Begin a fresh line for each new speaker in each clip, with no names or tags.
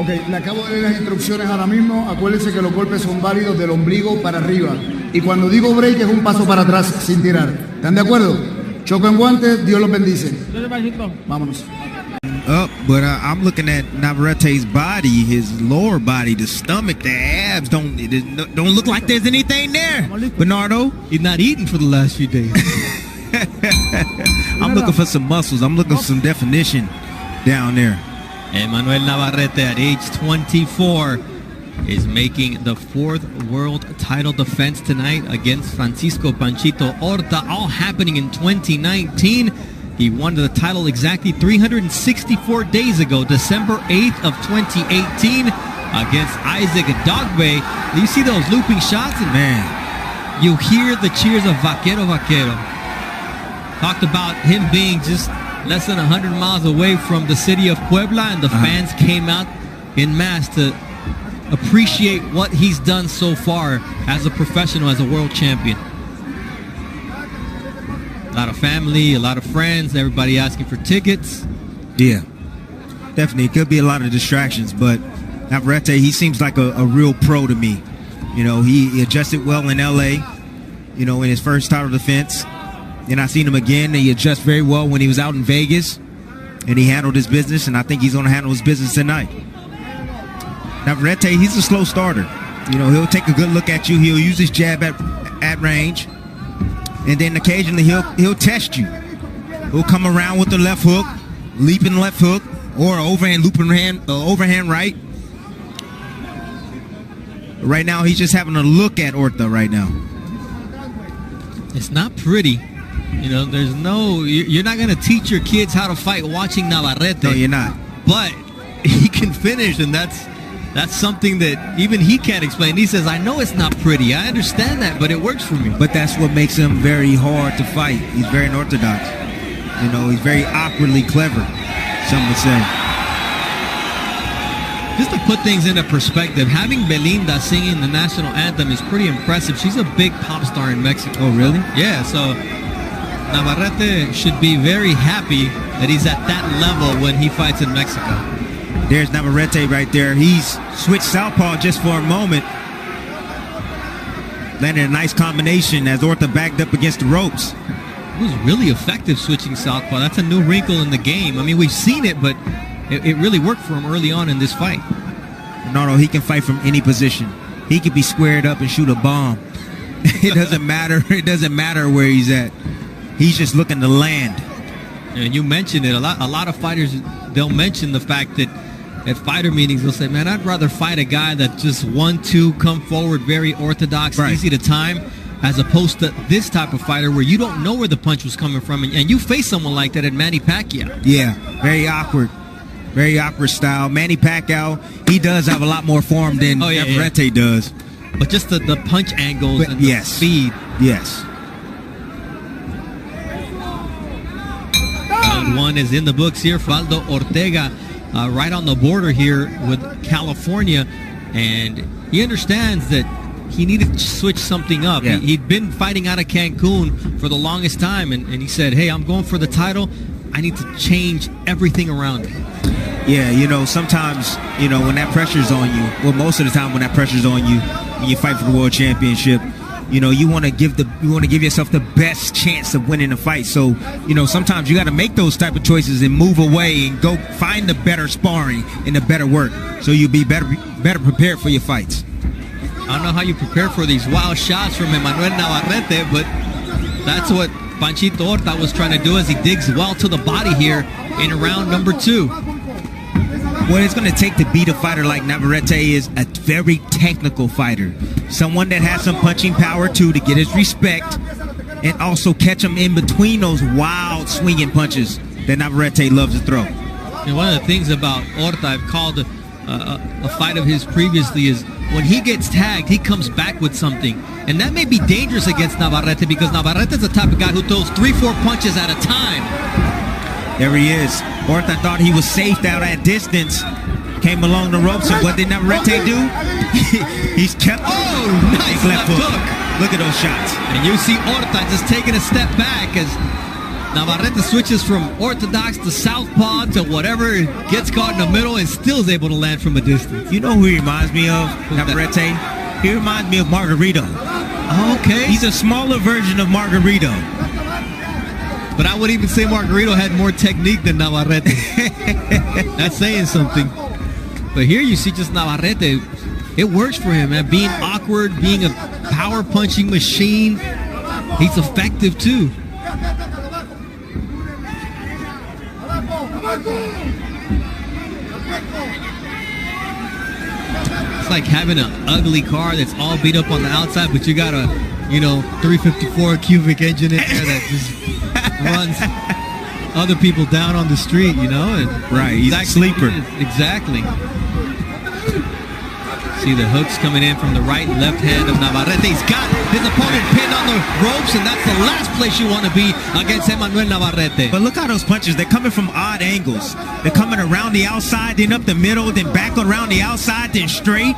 Ok, le acabo de leer las instrucciones ahora mismo. Acuérdense que los golpes son válidos del ombligo para arriba. Y cuando digo break es un paso para atrás sin tirar. ¿Están de acuerdo? Choco en guantes, Dios los bendice. Vámonos.
But I'm looking at Navarrete's body, his lower body, the stomach, the abs don't look like there's anything there. Bernardo,
he's not eating for the last few days.
I'm looking for some muscles. I'm looking for some definition down there.
Emmanuel Navarrete at age 24 is making the fourth world title defense tonight against Francisco Panchito Horta, all happening in 2019. He won the title exactly 364 days ago, December 8th of 2018 against Isaac Dogbe. You see those looping shots? And
man,
you hear the cheers of Vaquero Vaquero. Talked about him being just less than 100 miles away from the city of Puebla, and the fans came out in mass to appreciate what he's done so far as a professional, as a world champion. A lot of family, a lot of friends, everybody asking for tickets.
Yeah, definitely. It could be a lot of distractions, but Navarrete, he seems like a real pro to me. You know, he adjusted well in LA, you know, in his first title defense. And I seen him again, and he adjusted very well when he was out in Vegas, and he handled his business, and I think he's going to handle his business tonight. Navarrete, he's a slow starter. You know, he'll take a good look at you. He'll use his jab at range, and then occasionally he'll test you. He'll come around with the left hook, leaping left hook, or overhand overhand right. Right now, he's just having a look at Horta right now.
It's not pretty. You know, there's no, you're not going to teach your kids how to fight watching Navarrete.
No, you're not.
But he can finish, and that's something that even he can't explain. He says, I know it's not pretty. I understand that, but it works for me.
But that's what makes him very hard to fight. He's very unorthodox. You know, he's very awkwardly clever, some would say.
Just to put things into perspective, having Belinda singing the national anthem is pretty impressive. She's a big pop star in Mexico.
Oh, really?
Yeah, so Navarrete should be very happy that he's at that level when he fights in Mexico.
There's Navarrete right there. He's switched southpaw just for a moment. Landed a nice combination as Horta backed up against the ropes.
It was really effective switching southpaw. That's a new wrinkle in the game. I mean, we've seen it, but it really worked for him early on in this fight.
No, he can fight from any position. He could be squared up and shoot a bomb. It doesn't matter. It doesn't matter where he's at. He's just looking to land.
And you mentioned it. A lot of fighters, they'll mention the fact that at fighter meetings, they'll say, man, I'd rather fight a guy that just 1-2, come forward, very orthodox, right, easy to time, as opposed to this type of fighter where you don't know where the punch was coming from. And you face someone like that at Manny Pacquiao.
Yeah, very awkward. Very awkward style. Manny Pacquiao, he does have a lot more form than Navarrete does.
But just the punch angles and the speed.
Yes.
Round one is in the books here. Faldo Ortega right on the border here with California. And he understands that he needed to switch something up.
Yeah.
He'd been fighting out of Cancun for the longest time. And he said, hey, I'm going for the title. I need to change everything around it.
Yeah, you know, sometimes, you know, when that pressure's on you, well, most of the time when that pressure's on you, when you fight for the world championship, you know, you want to give yourself the best chance of winning the fight. So, you know, sometimes you got to make those type of choices and move away and go find the better sparring and the better work, so you'll be better prepared for your fights.
I don't know how you prepare for these wild shots from Emmanuel Navarrete, but that's what Panchito Horta was trying to do as he digs well to the body here in round number 2.
What it's going to take to beat a fighter like Navarrete is a very technical fighter. Someone that has some punching power, too, to get his respect and also catch him in between those wild swinging punches that Navarrete loves to throw.
And one of the things about Horta, I've called a fight of his previously, is when he gets tagged, he comes back with something. And that may be dangerous against Navarrete, because Navarrete is the type of guy who throws 3-4 punches at a time.
There he is. Horta thought he was safe out at distance. Came along the ropes, and what did Navarrete do? He's kept.
Oh, nice
left hook. Look at those shots.
And you see Horta just taking a step back as Navarrete switches from orthodox to southpaw to whatever, gets caught in the middle and still is able to land from a distance.
You know who he reminds me of, Navarrete? He reminds me of Margarito.
Okay.
He's a smaller version of Margarito.
But I would even say Margarito had more technique than Navarrete. That's saying something. But here you see just Navarrete. It works for him, man. Being awkward, being a power punching machine. He's effective too. It's like having an ugly car that's all beat up on the outside, but you got a, 354 cubic engine in there that just runs other people down on the street, And
right, he's a sleeper.
Exactly. See the hooks coming in from the right and left hand of Navarrete. He's got his opponent pinned on the ropes, and that's the last place you want to be against Emmanuel Navarrete.
But look how those punches, they're coming from odd angles. They're coming around the outside, then up the middle, then back around the outside, then straight.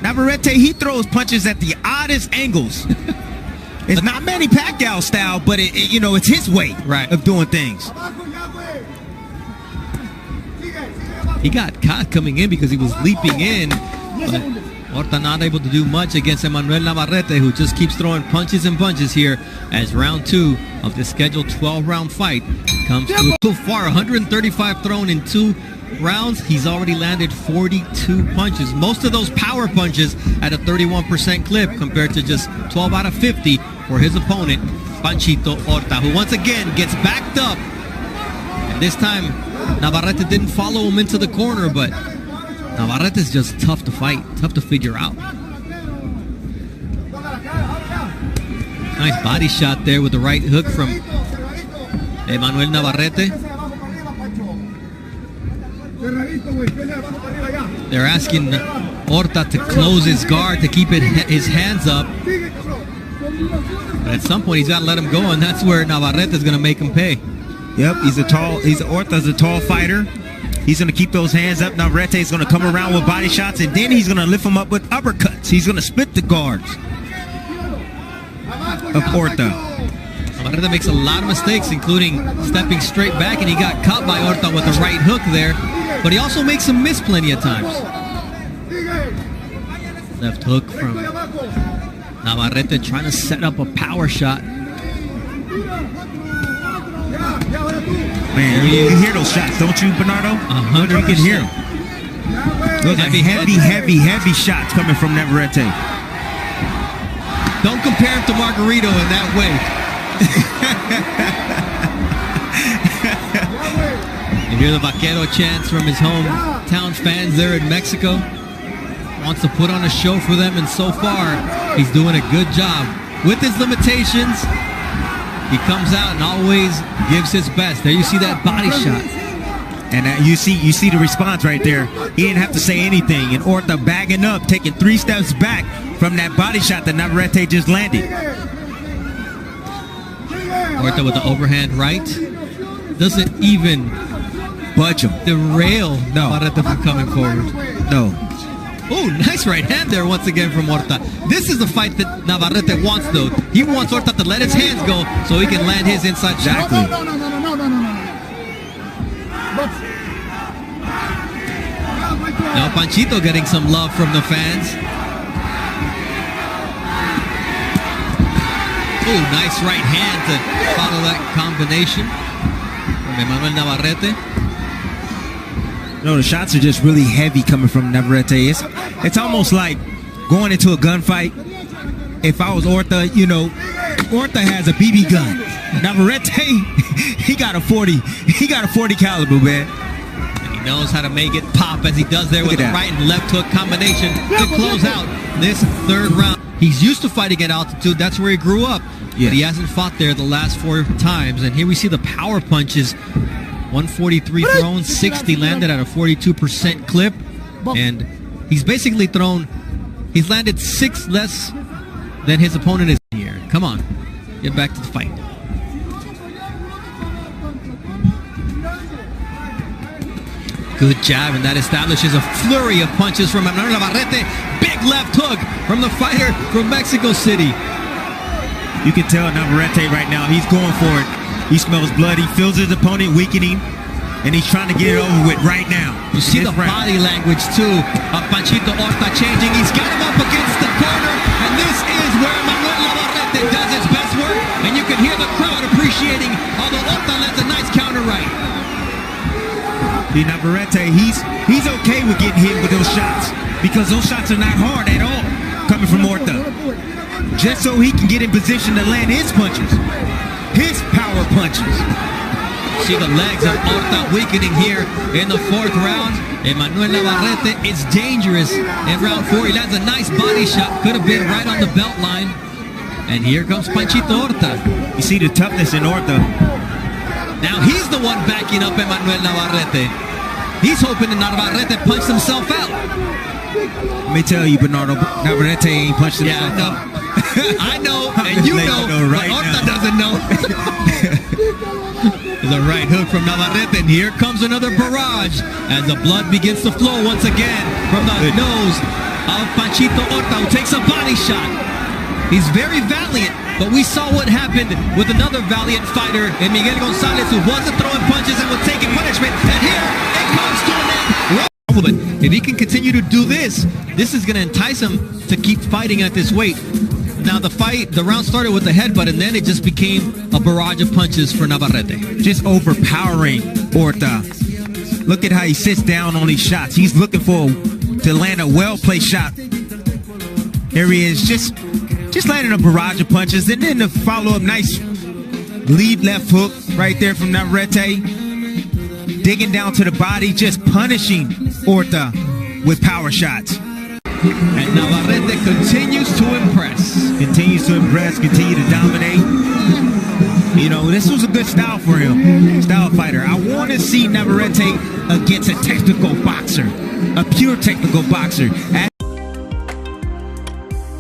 Navarrete, he throws punches at the oddest angles. It's not Manny Pacquiao style, but it's his way of doing things.
He got caught coming in because he was leaping in, but Horta not able to do much against Emmanuel Navarrete, who just keeps throwing punches and punches here as round 2 of the scheduled 12-round fight comes to so far. 135 thrown in 2 rounds. He's already landed 42 punches. Most of those power punches at a 31% clip compared to just 12 out of 50 for his opponent, Panchito Horta, who once again gets backed up. And this time, Navarrete didn't follow him into the corner, but Navarrete is just tough to fight, tough to figure out. Nice body shot there with the right hook from Emmanuel Navarrete. They're asking Horta to close his guard, to keep his hands up. But at some point, he's got to let him go, and that's where Navarrete is going to make him pay.
Yep, Horta's a tall fighter. He's going to keep those hands up. Navarrete is going to come around with body shots, and then he's going to lift him up with uppercuts. He's going to split the guards of Horta.
Navarrete makes a lot of mistakes, including stepping straight back, and he got caught by Horta with the right hook there. But he also makes him miss plenty of times. Left hook from Navarrete trying to set up a power shot.
Man, you hear those shots, don't you, Bernardo?
100%.
You can hear them. Those are heavy shots coming from Navarrete.
Don't compare him to Margarito in that way. You hear the Vaquero chants from his hometown fans there in Mexico. Wants to put on a show for them, and so far, he's doing a good job. With his limitations, he comes out and always gives his best. There you see that body shot.
And you see the response right there. He didn't have to say anything. And Horta bagging up, taking 3 steps back from that body shot that Navarrete just landed.
Horta with the overhand right. Doesn't even
budge him.
Derail Navarrete from coming forward.
No.
Oh, nice right hand there once again from Horta. This is the fight that Navarrete wants, though. He wants Horta to let his hands go so he can land his inside shot.
No.
Now Panchito getting some love from the fans. Oh, nice right hand to follow that combination from Emmanuel Navarrete.
No, the shots are just really heavy coming from Navarrete. It's almost like going into a gunfight. If I was Horta, Horta has a BB gun. Navarrete, he got a 40. He got a 40 caliber, man.
And he knows how to make it pop as he does there with the right and left hook combination to close out this 3rd round. He's used to fighting at altitude. That's where he grew up. Yeah. But he hasn't fought there the last 4 times. And here we see the power punches. 143 thrown, 60 landed at a 42% clip. And he's basically he's landed 6 less than his opponent is here. Come on, get back to the fight. Good jab, and that establishes a flurry of punches from Emmanuel Navarrete. Big left hook from the fighter from Mexico City.
You can tell Navarrete right now, he's going for it. He smells blood. He feels his opponent weakening, and he's trying to get it over with right now.
You see the body language, too, of Panchito Horta changing. He's got him up against the corner, and this is where Manuel Navarrete does his best work, and you can hear the crowd appreciating although Horta lands a nice counter right.
The Navarrete, he's okay with getting hit with those shots because those shots are not hard at all coming from Horta. Just so he can get in position to land his punches, his power punches.
See the legs of Horta weakening here in the 4th round. Manuel Navarrete is dangerous in round 4. He lands a nice body shot, could have been right on the belt line. And here comes Panchito Horta.
You see the toughness in Horta.
Now he's the one backing up Manuel Navarrete. He's hoping that Navarrete punched himself out.
Let me tell you, Bernardo, Navarrete ain't punched himself out.
I know, and you know, right, but Horta doesn't know. There's a right hook from Navarrete, and here comes another barrage as the blood begins to flow once again from the nose of Panchito Horta, who takes a body shot. He's very valiant, but we saw what happened with another valiant fighter in Miguel Gonzalez, who wasn't throwing punches and was taking punishment, and here it comes to an end. But if he can continue to do this, this is going to entice him to keep fighting at this weight. Now the round started with the headbutt, and then it just became a barrage of punches for Navarrete.
Just overpowering Horta. Look at how he sits down on these shots. He's looking to land a well-placed shot. Here he is, just landing a barrage of punches, and then the follow-up nice lead left hook right there from Navarrete. Digging down to the body, just punishing Horta with power shots.
And Navarrete continues to impress.
Continue to dominate. You know, this was a good style for him. Style fighter. I want to see Navarrete against a technical boxer. A pure technical boxer.